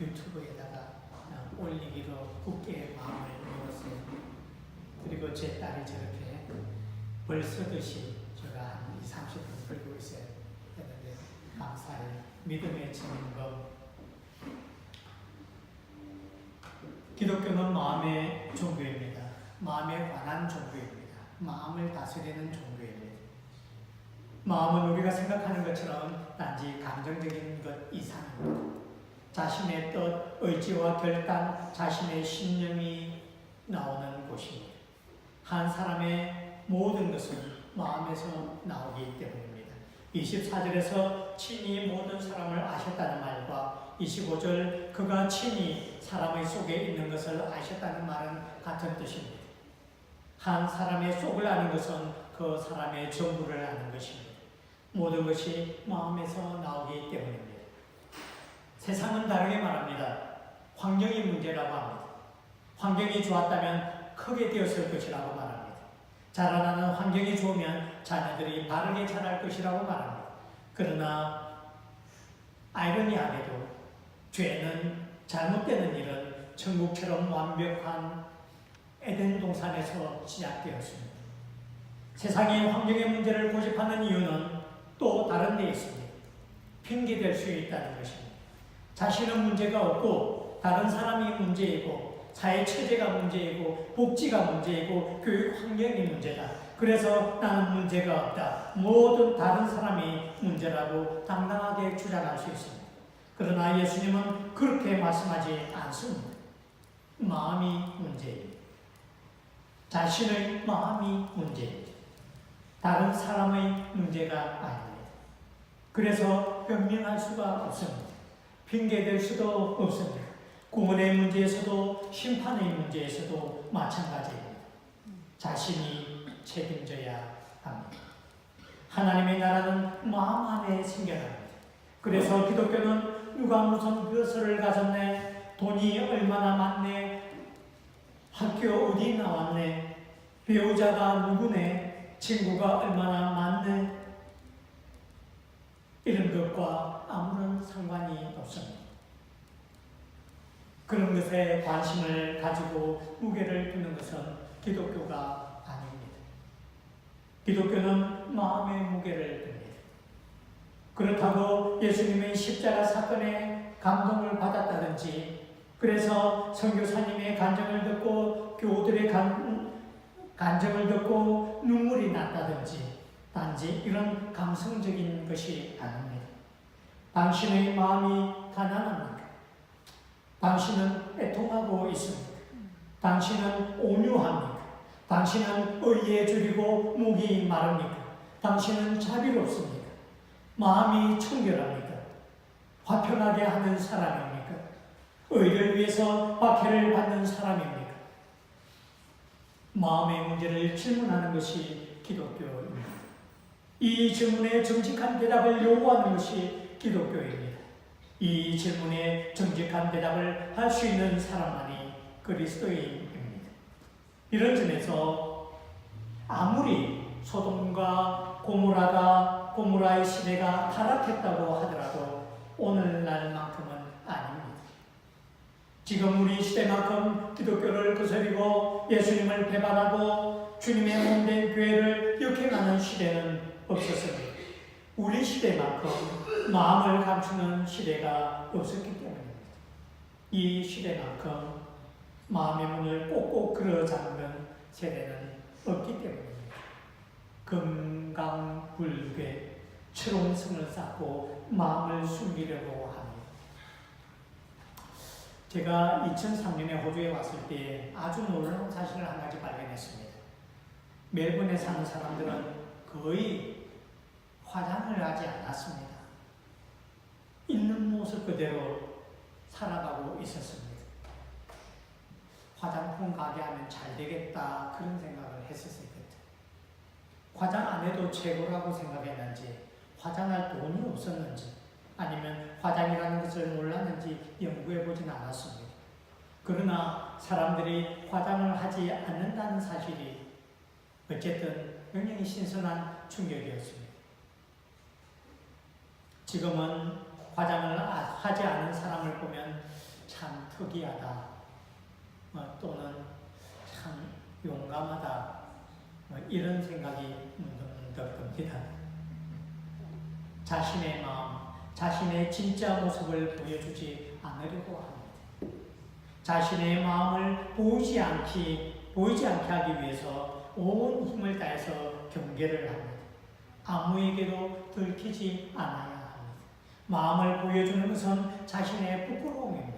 유튜브에다가 올리기로 굳게 마음을 먹었어요. 그리고 제 딸이 저렇게 벌 쓰듯이 제가 한 20-30분 걸고 있어요. 그런데 감사해요. 믿음의 증거. 기독교는 마음의 종교입니다. 마음에 관한 종교입니다. 마음을 다스리는 종교입니다. 마음은 우리가 생각하는 것처럼 단지 감정적인 것 이상입니다. 자신의 뜻, 의지와 결단, 자신의 신념이 나오는 곳입니다. 한 사람의 모든 것은 마음에서 나오기 때문입니다. 24절에서 친히 모든 사람을 아셨다는 말과 25절 그가 친히 사람의 속에 있는 것을 아셨다는 말은 같은 뜻입니다. 한 사람의 속을 아는 것은 그 사람의 전부를 아는 것입니다. 모든 것이 마음에서 나오기 때문입니다. 세상은 다르게 말합니다. 환경이 문제라고 합니다. 환경이 좋았다면 크게 되었을 것이라고 말합니다. 자라나는 환경이 좋으면 자녀들이 바르게 자랄 것이라고 말합니다. 그러나 아이러니하게도 죄는, 잘못되는 일은 천국처럼 완벽한 에덴 동산에서 시작되었습니다. 세상의 환경의 문제를 고집하는 이유는 또 다른 데 있습니다. 핑계댈 수 있다는 것입니다. 자신은 문제가 없고 다른 사람이 문제이고 사회 체제가 문제이고 복지가 문제이고 교육 환경이 문제다. 그래서 나는 문제가 없다. 모든 다른 사람이 문제라고 당당하게 주장할 수 있습니다. 그러나 예수님은 그렇게 말씀하지 않습니다. 마음이 문제입니다. 자신의 마음이 문제입니다. 다른 사람의 문제가 아닙니다. 그래서 변명할 수가 없습니다. 핑계댈 수도 없습니다. 구원의 문제에서도 심판의 문제에서도 마찬가지입니다. 자신이 책임져야 합니다. 하나님의 나라는 마음 안에 생겨납니다. 그래서 기독교는 누가 무슨 벼슬을 가졌네, 돈이 얼마나 많네, 학교 어디 나왔네, 배우자가 누구네, 친구가 얼마나 많네, 이런 것과 아무런 상관이 없습니다. 그런 것에 관심을 가지고 무게를 두는 것은 기독교가 아닙니다. 기독교는 마음의 무게를 둡니다. 그렇다고 예수님의 십자가 사건에 감동을 받았다든지, 그래서 선교사님의 간증을 듣고 교우들의 간증을 듣고 눈물이 났다든지, 단지 이런 감성적인 것이 아닙니다. 당신의 마음이 가난합니까? 당신은 애통하고 있습니까? 당신은 온유합니까? 당신은 의에 줄이고 목이 마릅니까? 당신은 자비롭습니까? 마음이 청결합니까? 화평하게 하는 사람입니까? 의를 위해서 박해를 받는 사람입니까? 마음의 문제를 질문하는 것이 기독교입니다. 이 질문에 정직한 대답을 요구하는 것이 기독교입니다. 이 질문에 정직한 대답을 할 수 있는 사람만이 그리스도인입니다. 이런 점에서 아무리 소돔과 고모라의 시대가 타락했다고 하더라도 오늘날만큼은 아닙니다. 지금 우리 시대만큼 기독교를 거스리고 예수님을 배반하고 주님의 몸된 교회를 역행하는 시대는 없었습니다. 우리 시대만큼 마음을 감추는 시대가 없었기 때문입니다. 이 시대만큼 마음의 문을 꼭꼭 걸어 잠그는 세대는 없기 때문입니다. 금강불교에 철옹성을 쌓고 마음을 숨기려고 합니다. 제가 2003년에 호주에 왔을 때 아주 놀라운 사실을 한 가지 발견했습니다. 멜번에 사는 사람들은 거의 화장을 하지 않았습니다. 있는 모습 그대로 살아가고 있었습니다. 화장품 가게 하면 잘 되겠다 그런 생각을 했었을 것 같아요. 화장 안 해도 최고라고 생각했는지, 화장할 돈이 없었는지, 아니면 화장이라는 것을 몰랐는지 연구해 보진 않았습니다. 그러나 사람들이 화장을 하지 않는다는 사실이 어쨌든 굉장히 신선한 충격이었습니다. 지금은 화장을 하지 않은 사람을 보면 참 특이하다, 또는 참 용감하다, 이런 생각이 문득 듭니다. 자신의 마음, 자신의 진짜 모습을 보여주지 않으려고 합니다. 자신의 마음을 보이지 않게 하기 위해서 온 힘을 다해서 경계를 합니다. 아무에게도 들키지 않아야 합니다. 마음을 보여주는 것은 자신의 부끄러움입니다.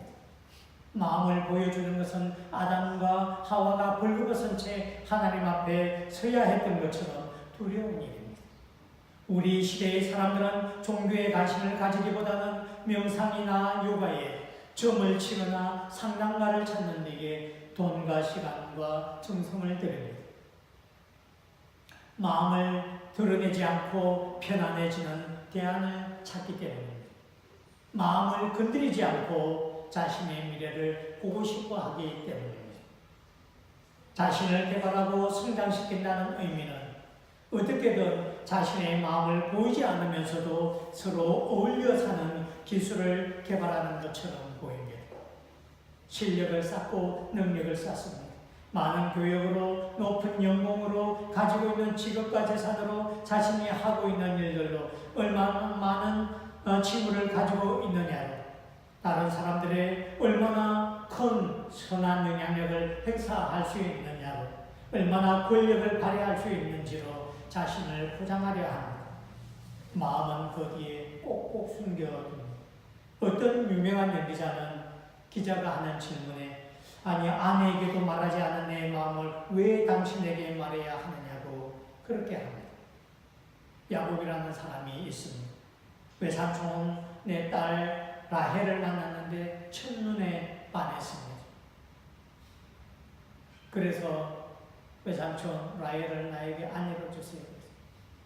마음을 보여주는 것은 아담과 하와가 벌거벗은 채 하나님 앞에 서야 했던 것처럼 두려운 일입니다. 우리 시대의 사람들은 종교에 관심을 가지기보다는 명상이나 요가에 점을 치거나 상담가를 찾는 데에 돈과 시간과 정성을 들입니다. 마음을 드러내지 않고 편안해지는 대안을 찾기 때문입니다. 마음을 건드리지 않고 자신의 미래를 보고 싶어 하기 때문입니다. 자신을 개발하고 성장시킨다는 의미는 어떻게든 자신의 마음을 보이지 않으면서도 서로 어울려 사는 기술을 개발하는 것처럼 보입니다. 실력을 쌓고 능력을 쌓습니다. 많은 교육으로, 높은 연봉으로, 가지고 있는 직업과 재산으로, 자신이 하고 있는 일들로 얼마나 많은 친구를 가지고 있느냐로, 다른 사람들의 얼마나 큰 선한 영향력을 행사할 수 있느냐로, 얼마나 권력을 발휘할 수 있는지로 자신을 포장하려 합니다. 마음은 거기에 꼭꼭 숨겨둡니다. 어떤 유명한 연기자는 기자가 하는 질문에 아니 아내에게도 말하지 않은 내 마음을 왜 당신에게 말해야 하느냐고 그렇게 합니다. 야곱이라는 사람이 있습니다. 외삼촌은 내 딸 라헬을 만났는데 첫눈에 반했습니다. 그래서 외삼촌 라헬을 나에게 아내로 주세요.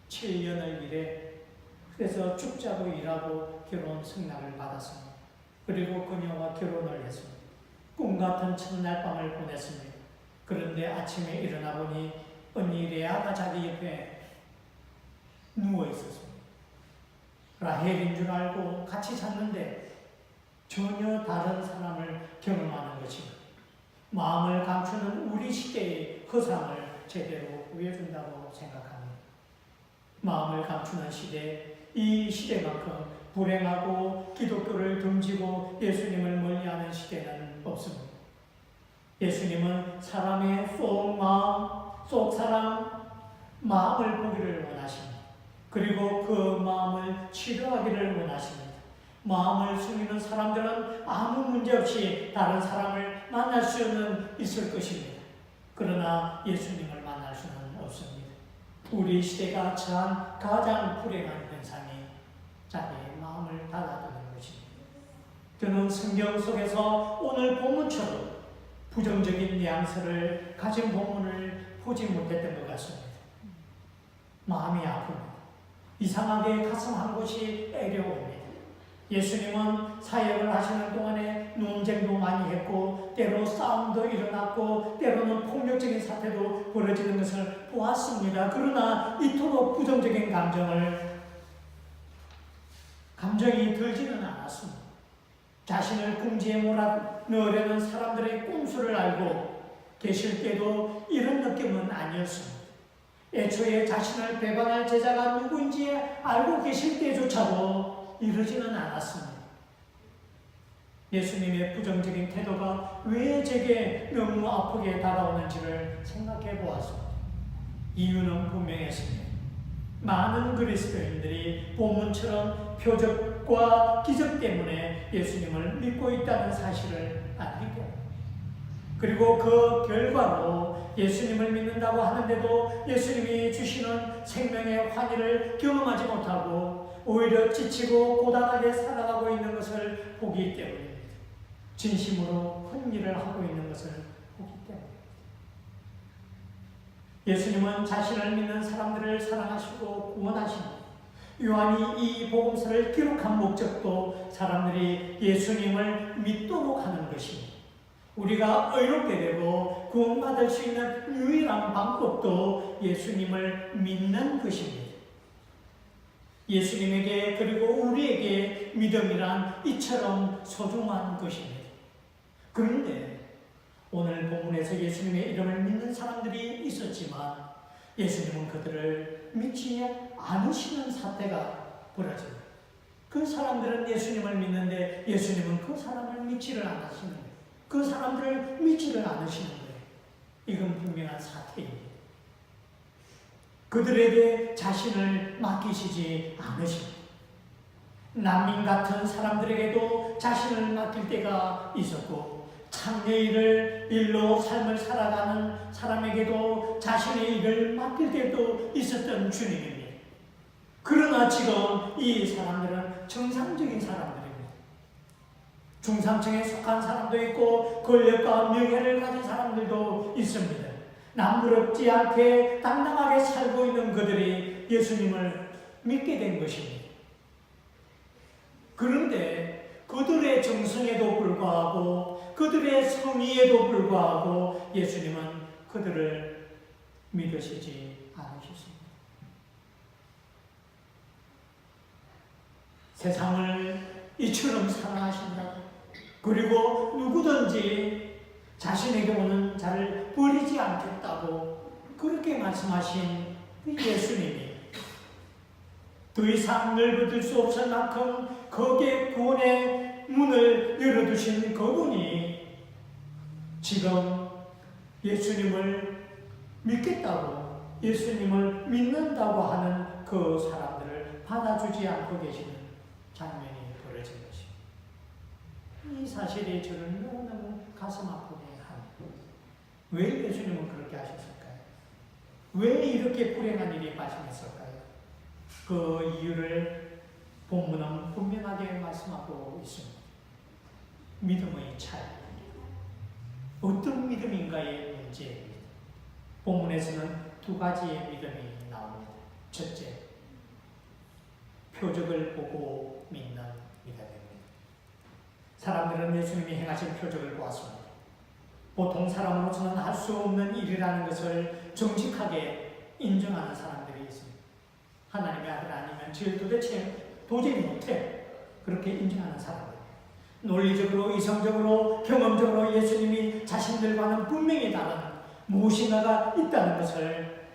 7년을 일해 그래서 죽자고 일하고 결혼 승낙을 받았습니다. 그리고 그녀와 결혼을 했습니다. 꿈같은 첫날 밤을 보냈습니다. 그런데 아침에 일어나 보니 언니 레아가 자기 옆에 누워 있었습니다. 라헬인 줄 알고 같이 잤는데 전혀 다른 사람을 경험하는 것입니다. 마음을 감추는 우리 시대의 허상을 제대로 보여준다고 생각합니다. 마음을 감추는 시대, 이 시대만큼 불행하고 기독교를 등지고 예수님을 멀리하는 시대는 없습니다. 예수님은 사람의 속 사람, 마음을 보기를 원하십니다. 그리고 그 마음을 치료하기를 원하십니다. 마음을 숨기는 사람들은 아무 문제 없이 다른 사람을 만날 수는 있을 것입니다. 그러나 예수님을 만날 수는 없습니다. 우리 시대가 처한 가장 불행한 현상이 자기의 마음을 닫아두는 것입니다. 저는 성경 속에서 오늘 본문처럼 부정적인 뉘앙스를 가진 본문을 보지 못했던 것 같습니다. 마음이 아픕니다. 이상하게 가슴 한 곳이 애려옵니다. 예수님은 사역을 하시는 동안에 논쟁도 많이 했고 때로 싸움도 일어났고 때로는 폭력적인 사태도 벌어지는 것을 보았습니다. 그러나 이토록 부정적인 감정이 들지는 않았습니다. 자신을 궁지에 몰아넣으려는 사람들의 꼼수를 알고 계실 때도 이런 느낌은 아니었습니다. 애초에 자신을 배반할 제자가 누구인지 알고 계실 때조차도 이러지는 않았습니다. 예수님의 부정적인 태도가 왜 제게 너무 아프게 다가오는지를 생각해 보았습니다. 이유는 분명했습니다. 많은 그리스도인들이 본문처럼 표적과 기적 때문에 예수님을 믿고 있다는 사실을 알기 때문입니다. 그리고 그 결과로 예수님을 믿는다고 하는데도 예수님이 주시는 생명의 환희를 경험하지 못하고 오히려 지치고 고단하게 살아가고 있는 것을 보기 때문입니다. 진심으로 흥미를 하고 있는 것을 보기 때문입니다. 예수님은 자신을 믿는 사람들을 사랑하시고 구원하십니다. 요한이 이 복음서를 기록한 목적도 사람들이 예수님을 믿도록 하는 것입니다. 우리가 의롭게 되고 구원받을 수 있는 유일한 방법도 예수님을 믿는 것입니다. 예수님에게 그리고 우리에게 믿음이란 이처럼 소중한 것입니다. 본문에서 예수님의 이름을 믿는 사람들이 있었지만 예수님은 그들을 믿지 않으시는 사태가 벌어집니다. 그 사람들은 예수님을 믿는데 예수님은 그 사람을 믿지를 않으시는 거예요. 그 사람들을 믿지를 않으시는 거예요. 이건 분명한 사태입니다. 그들에게 자신을 맡기시지 않으십니다. 난민 같은 사람들에게도 자신을 맡길 때가 있었고 창녀의 일로 삶을 살아가는 사람에게도 자신의 일을 맡길 때도 있었던 주님입니다. 그러나 지금 이 사람들은 정상적인 사람들입니다. 중상층에 속한 사람도 있고 권력과 명예를 가진 사람들도 있습니다. 남부럽지 않게 당당하게 살고 있는 그들이 예수님을 믿게 된 것입니다. 그런데 그들의 정성에도 불구하고 그들의 성의에도 불구하고 예수님은 그들을 믿으시지 않으셨습니다. 세상을 이처럼 사랑하신다. 그리고 누구든지 자신에게 오는 자를 버리지 않겠다고 그렇게 말씀하신 예수님이 더 이상 넓어질 수 없을 만큼 거기에 구원의 문을 열어두신 그분이 지금 예수님을 믿겠다고 예수님을 믿는다고 하는 그 사람들을 받아주지 않고 계시는 장면이 벌어진 것입니다. 이 사실이 저를 너무너무 가슴 아프게 합니다. 왜 예수님은 그렇게 하셨을까요? 왜 이렇게 불행한 일이 발생했을까요? 그 이유를 본문은 분명하게 말씀하고 있습니다. 믿음의 차이. 어떤 믿음인가의 문제입니다. 본문에서는 두 가지의 믿음이 나옵니다. 첫째, 표적을 보고 믿는 믿음입니다. 사람들은 예수님이 행하신 표적을 보았습니다. 보통 사람으로서는 할 수 없는 일이라는 것을 정직하게 인정하는 사람들이 있습니다. 하나님의 아들 아니면 저 도저히 못해. 그렇게 인정하는 사람들. 논리적으로, 이성적으로, 경험적으로 예수님이 자신들과는 분명히 다른 무엇인가가 있다는 것을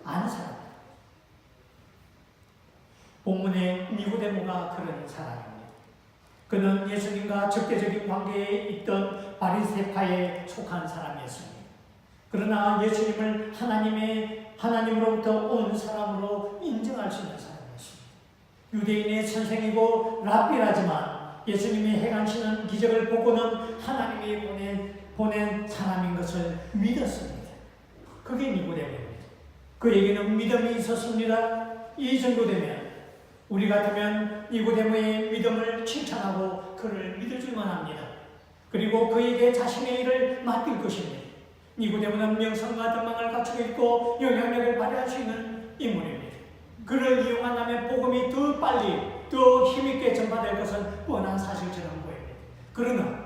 아는 사람들. 본문의 니고데모가 그런 사람입니다. 그는 예수님과 적대적인 관계에 있던 바리새파에 속한 사람이었습니다. 그러나 예수님을 하나님으로부터 온 사람으로 인정할 수 있는 사람이었습니다. 유대인의 선생이고 랍비라지만 예수님이 행하시는 기적을 보고는 하나님이 보낸 사람인 것을 믿었습니다. 그게 니고데모입니다. 그에게는 믿음이 있었습니다. 이 정도 되면 우리 같으면 니고데모의 믿음을 칭찬하고 그를 믿을 줄만 합니다. 그리고 그에게 자신의 일을 맡길 것입니다. 니고데모는 명성과德망을 갖추고 있고 영향력을 발휘할 수 있는 인물입니다. 그를 이용한다면 복음이 더 빨리 더 힘있게 전파될 것은 뻔한 사실처럼 보입니다. 그러나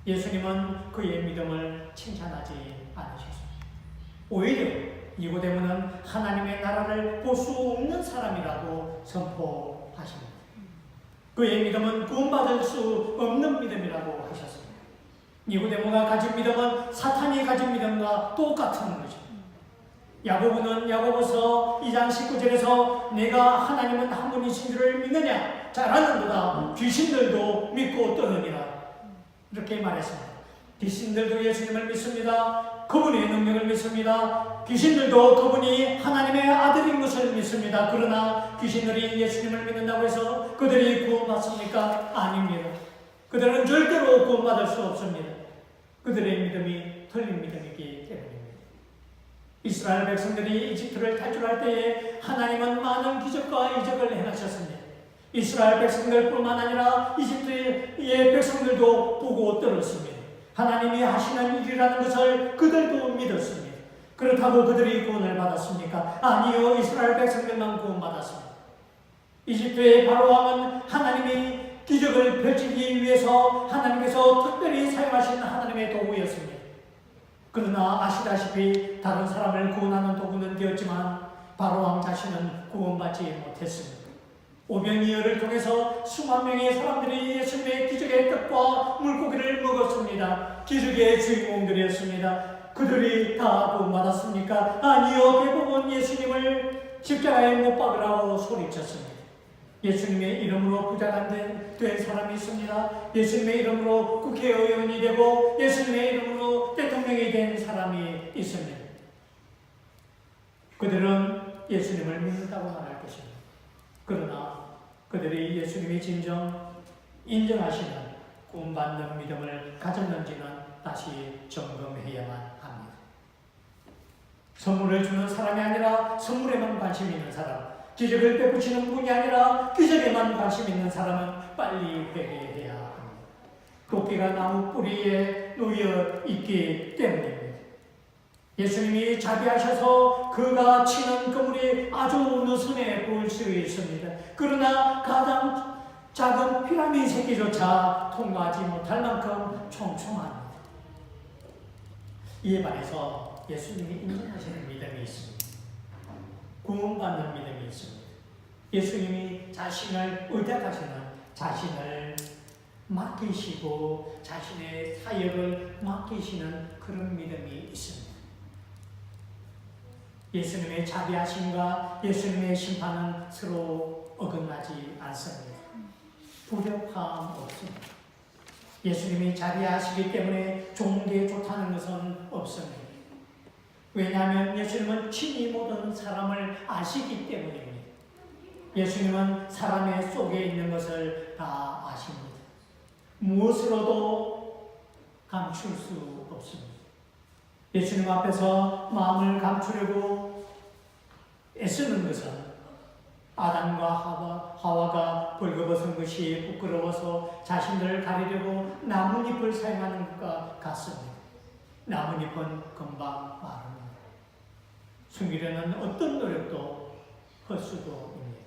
예수님은 그의 믿음을 칭찬하지 않으셨습니다. 오히려 니고데모는 하나님의 나라를 볼 수 없는 사람이라고 선포하십니다. 그의 믿음은 구원받을 수 없는 믿음이라고 하셨습니다. 니고데모가 가진 믿음은 사탄이 가진 믿음과 똑같은 것입니다. 야고보는 야고보서 2장 19절에서 내가 하나님은 한 분이신 줄을 믿느냐? 잘하는도다. 귀신들도 믿고 떠느니라. 이렇게 말했습니다. 귀신들도 예수님을 믿습니다. 그분의 능력을 믿습니다. 귀신들도 그분이 하나님의 아들인 것을 믿습니다. 그러나 귀신들이 예수님을 믿는다고 해서 그들이 구원받습니까? 아닙니다. 그들은 절대로 구원받을 수 없습니다. 그들의 믿음이 틀린 믿음이기 때문입니다. 이스라엘 백성들이 이집트를 탈출할 때에 하나님은 많은 기적과 이적을 행하셨습니다. 이스라엘 백성들뿐만 아니라 이집트의 백성들도 보고 들었습니다. 하나님이 하시는 일이라는 것을 그들도 믿었습니다. 그렇다고 그들이 구원을 받았습니까? 아니요. 이스라엘 백성들만 구원받았습니다. 이집트의 바로왕은 하나님이 기적을 펼치기 위해서 하나님께서 특별히 사용하신 하나님의 도구였습니다. 그러나 아시다시피 다른 사람을 구원하는 도구는 되었지만 바로왕 자신은 구원받지 못했습니다. 오병이어를 통해서 수만 명의 사람들이 예수님의 기적의 떡과 물고기를 먹었습니다. 기적의 주인공들이었습니다. 그들이 다 구원받았습니까? 아니요. 대부분 예수님을 십자가에 못 박으라고 소리쳤습니다. 예수님의 이름으로 부자가 된 사람이 있습니다. 예수님의 이름으로 국회의원이 되고 예수님의 이름으로 대통령이 된 사람이 있습니다. 그들은 예수님을 믿는다고 말할 것입니다. 그러나 그들이 예수님이 진정 인정하시는 구원받는 믿음을 가졌는지는 다시 점검해야만 합니다. 선물을 주는 사람이 아니라 선물에만 관심 있는 사람, 기적을 베푸시는 분이 아니라 기적에만 관심 있는 사람은 빨리 회개해야 합니다. 도끼가 나무 뿌리에 놓여 있기 때문입니다. 예수님이 자비하셔서 그가 치는 그물이 아주 느슨해 보일 수 있습니다. 그러나 가장 작은 피라미 새끼조차 통과하지 못할 만큼 촘촘합니다. 이에 반해서 예수님이 인정하시는 믿음이 있습니다. 구원받는 믿음이 있습니다. 예수님이 자신을 의탁하시는, 자신을 맡기시고 자신의 사역을 맡기시는 그런 믿음이 있습니다. 예수님의 자비하심과 예수님의 심판은 서로 어긋나지 않습니다. 부력함 없습니다. 예수님이 자비하시기 때문에 좋은 게 좋다는 것은 없습니다. 왜냐하면 예수님은 친히 모든 사람을 아시기 때문입니다. 예수님은 사람의 속에 있는 것을 다 아십니다. 무엇으로도 감출 수 없습니다. 예수님 앞에서 마음을 감추려고 애쓰는 것은 아담과 하와가 벌거벗은 것이 부끄러워서 자신들을 가리려고 나뭇잎을 사용하는 것과 같습니다. 나뭇잎은 금방 마릅니다. 숨기려는 어떤 노력도 헛수고입니다.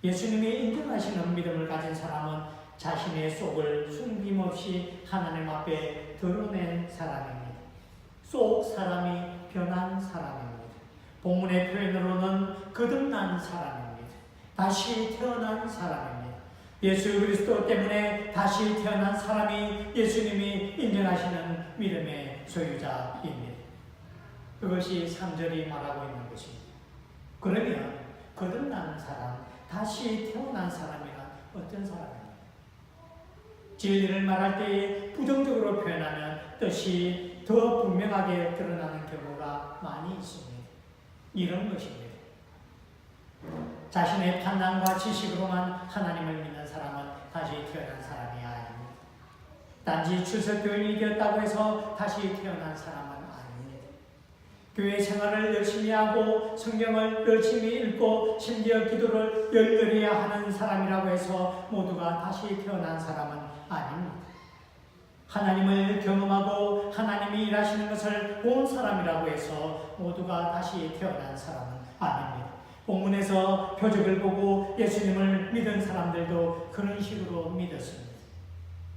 예수님이 인정하시는 믿음을 가진 사람은 자신의 속을 숨김없이 하나님 앞에 드러낸 사람입니다. 속 사람이 변한 사람입니다. 본문의 표현으로는 거듭난 사람입니다. 다시 태어난 사람입니다. 예수 그리스도 때문에 다시 태어난 사람이 예수님이 인정하시는 믿음의 소유자입니다. 그것이 3절이 말하고 있는 것입니다. 그러면 거듭난 사람, 다시 태어난 사람이란 어떤 사람입니까? 진리를 말할 때 부정적으로 표현하면 뜻이 더 분명하게 드러나는 경우가 많이 있습니다. 이런 것입니다. 자신의 판단과 지식으로만 하나님을 믿는 사람은 다시 태어난 사람이 아닙니다. 단지 출석교인이 되었다고 해서 다시 태어난 사람은 아닙니다. 교회 생활을 열심히 하고 성경을 열심히 읽고 심지어 기도를 열렬히 하는 사람이라고 해서 모두가 다시 태어난 사람은 아닙니다. 하나님을 경험하고 하나님이 일하시는 것을 본 사람이라고 해서 모두가 다시 태어난 사람은 아닙니다. 본문에서 표적을 보고 예수님을 믿은 사람들도 그런 식으로 믿었습니다.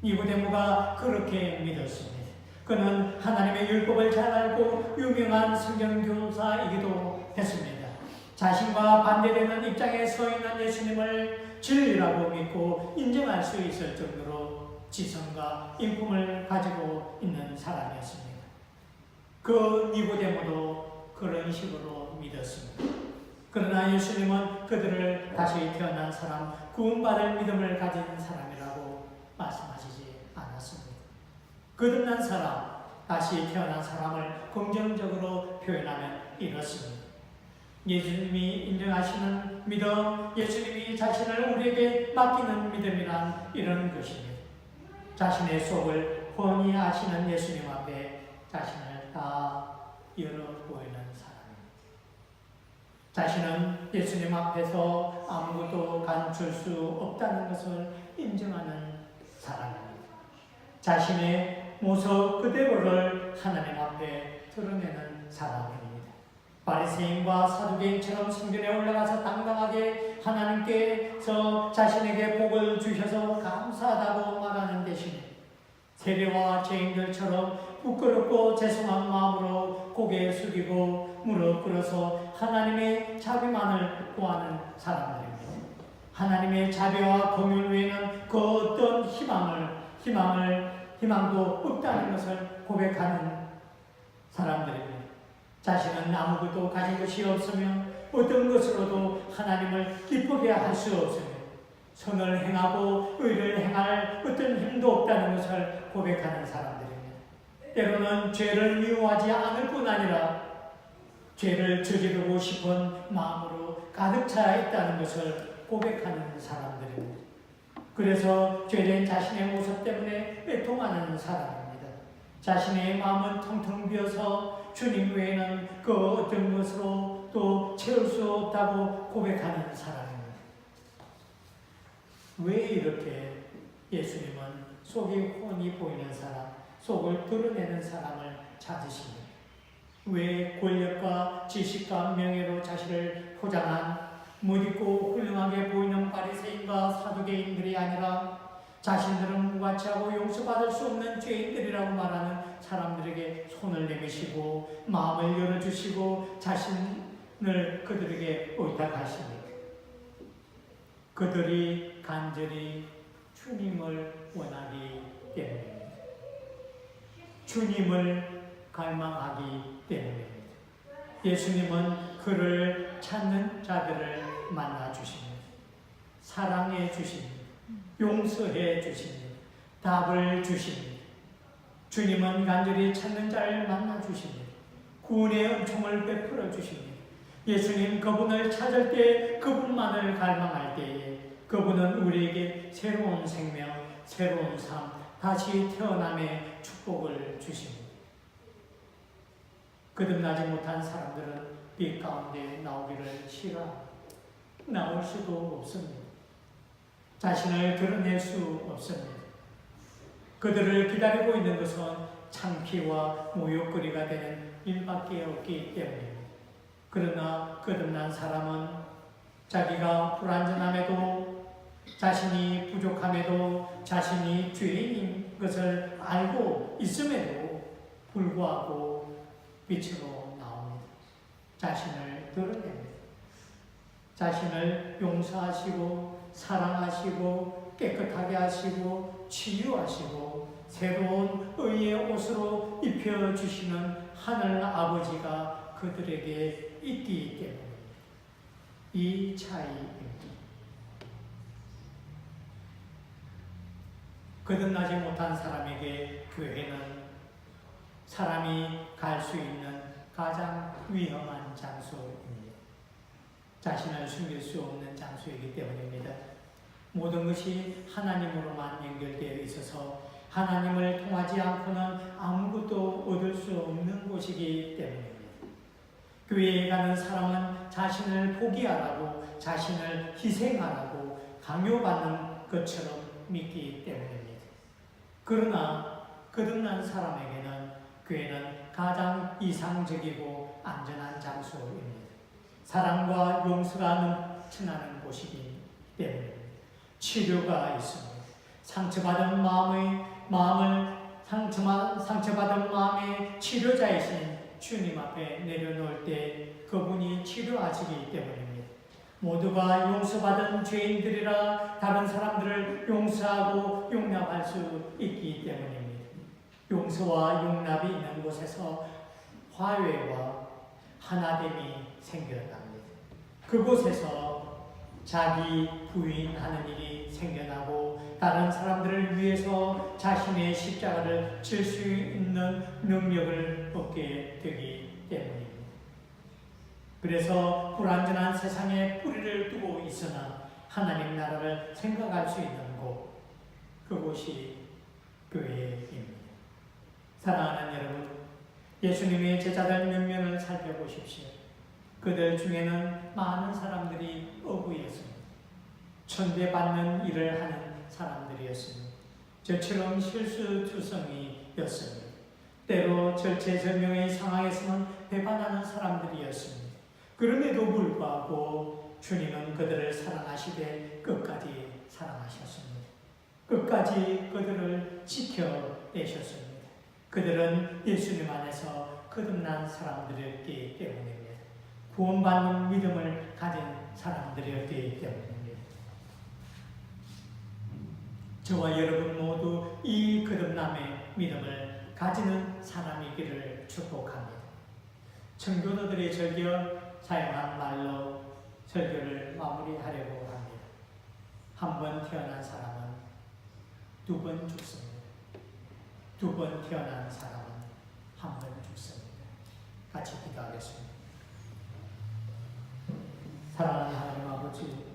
니고데모가 그렇게 믿었습니다. 그는 하나님의 율법을 잘 알고 유명한 성경교사이기도 했습니다. 자신과 반대되는 입장에 서 있는 예수님을 진리라고 믿고 인정할 수 있을 정도로 지성과 인품을 가지고 있는 사람이었습니다. 그 니고데모도 그런 식으로 믿었습니다. 그러나 예수님은 그들을 다시 태어난 사람, 구원받을 믿음을 가진 사람이라고 말씀하시지 않았습니다. 거듭난 사람, 다시 태어난 사람을 긍정적으로 표현하면 이렇습니다. 예수님이 인정하시는 믿음, 예수님이 자신을 우리에게 맡기는 믿음이란 이런 것입니다. 자신의 속을 훤히 아시는 예수님 앞에 자신을 다 열어 보이는 사람입니다. 자신은 예수님 앞에서 아무것도 감출 수 없다는 것을 인정하는 사람입니다. 자신의 모습 그대로를 하나님 앞에 드러내는 사람입니다. 바리새인과 사두개인처럼 성전에 올라가서 당당하게 하나님께서 자신에게 복을 주셔서 감사하다고 말하는 대신에 세리와 죄인들처럼 부끄럽고 죄송한 마음으로 고개 숙이고 무릎 꿇어서 하나님의 자비만을 구하는 사람들입니다. 하나님의 자비와 공유 외에는 그 어떤 희망도 없다는 것을 고백하는 사람들입니다. 자신은 아무것도 가진 것이 없으며 어떤 것으로도 하나님을 기쁘게 할 수 없으며 선을 행하고 의를 행할 어떤 힘도 없다는 것을 고백하는 사람들입니다. 때로는 죄를 미워하지 않을 뿐 아니라 죄를 저지르고 싶은 마음으로 가득 차 있다는 것을 고백하는 사람들입니다. 그래서 죄된 자신의 모습 때문에 애통하는 사람입니다. 자신의 마음은 텅텅 비어서 주님 외에는 그 어떤 것으로 또 채울 수 없다고 고백하는 사람입니다. 왜 이렇게 예수님은 속이 훤히 보이는 사람, 속을 드러내는 사람을 찾으십니까? 왜 권력과 지식과 명예로 자신을 포장한 무디고 훌륭하게 보이는 바리새인과 사두개인들이 아니라 자신들은 무가치하고 용서받을 수 없는 죄인들이라고 말하는 사람들에게 손을 내미시고 마음을 열어주시고 자신을 그들에게 의탁하십니까? 그들이 간절히 주님을 원하기 때문입니다. 주님을 갈망하기 때문입니다. 예수님은 그를 찾는 자들을 만나 주십니다. 사랑해 주십니다. 용서해 주십니다. 답을 주십니다. 주님은 간절히 찾는 자를 만나 주십니다. 구원의 은총을 베풀어 주십니다. 예수님 그분을 찾을 때, 그분만을 갈망할 때에 그분은 우리에게 새로운 생명, 새로운 삶, 다시 태어남의 축복을 주십니다. 거듭나지 못한 사람들은 빛 가운데 나오기를 싫어합니다. 나올 수도 없습니다. 자신을 드러낼 수 없습니다. 그들을 기다리고 있는 것은 창피와 모욕거리가 되는 일밖에 없기 때문입니다. 그러나 거듭난 사람은 자기가 불완전함에도, 자신이 부족함에도, 자신이 죄인인 것을 알고 있음에도 불구하고 빛으로 나옵니다. 자신을 드러냅니다. 자신을 용서하시고 사랑하시고 깨끗하게 하시고 치유하시고 새로운 의의 옷으로 입혀주시는 하늘 아버지가 그들에게 있기 때문입니다. 이 차이입니다. 거듭나지 못한 사람에게 교회는 사람이 갈 수 있는 가장 위험한 장소입니다. 자신을 숨길 수 없는 장소이기 때문입니다. 모든 것이 하나님으로만 연결되어 있어서 하나님을 통하지 않고는 아무것도 얻을 수 없는 곳이기 때문입니다. 교회에 가는 사람은 자신을 포기하라고, 자신을 희생하라고 강요받는 것처럼 믿기 때문입니다. 그러나 거듭난 사람에게는 교회는 가장 이상적이고 안전한 장소입니다. 사랑과 용서가 넘쳐나는 곳이기 때문입니다. 치료가 있습니다. 상처받은 마음의 치료자이신 주님 앞에 내려놓을 때 그분이 치료하시기 때문입니다. 모두가 용서받은 죄인들이라 다른 사람들을 용서하고 용납할 수 있기 때문입니다. 용서와 용납이 있는 곳에서 화해와 하나됨이 생겨납니다. 그곳에서 자기 부인하는 일이 생겨나고 다른 사람들을 위해서 자신의 십자가를 질 수 있는 능력을 얻게 되기 때문입니다. 그래서 불완전한 세상에 뿌리를 두고 있으나 하나님 나라를 생각할 수 있는 곳, 그곳이 교회입니다. 사랑하는 여러분, 예수님의 제자들 몇 명을 살펴보십시오. 그들 중에는 많은 사람들이 어부였습니다. 천대받는 일을 하는 사람들이었습니다. 저처럼 실수투성이였습니다. 때로 절체절명의 상황에서는 배반하는 사람들이었습니다. 그럼에도 불구하고 주님은 그들을 사랑하시되 끝까지 사랑하셨습니다. 끝까지 그들을 지켜내셨습니다. 그들은 예수님 안에서 거듭난 사람들이었기 때문입니다. 구원받는 믿음을 가진 사람들이었기 때문입니다. 저와 여러분 모두 이 거듭남의 믿음을 가지는 사람이기를 축복합니다. 청교도들의 절겨 사용한 말로 설교를 마무리하려고 합니다. 한 번 태어난 사람은 두 번 죽습니다. 두 번 태어난 사람은 한 번 죽습니다. 같이 기도하겠습니다. 사랑하는 하나님 아버지,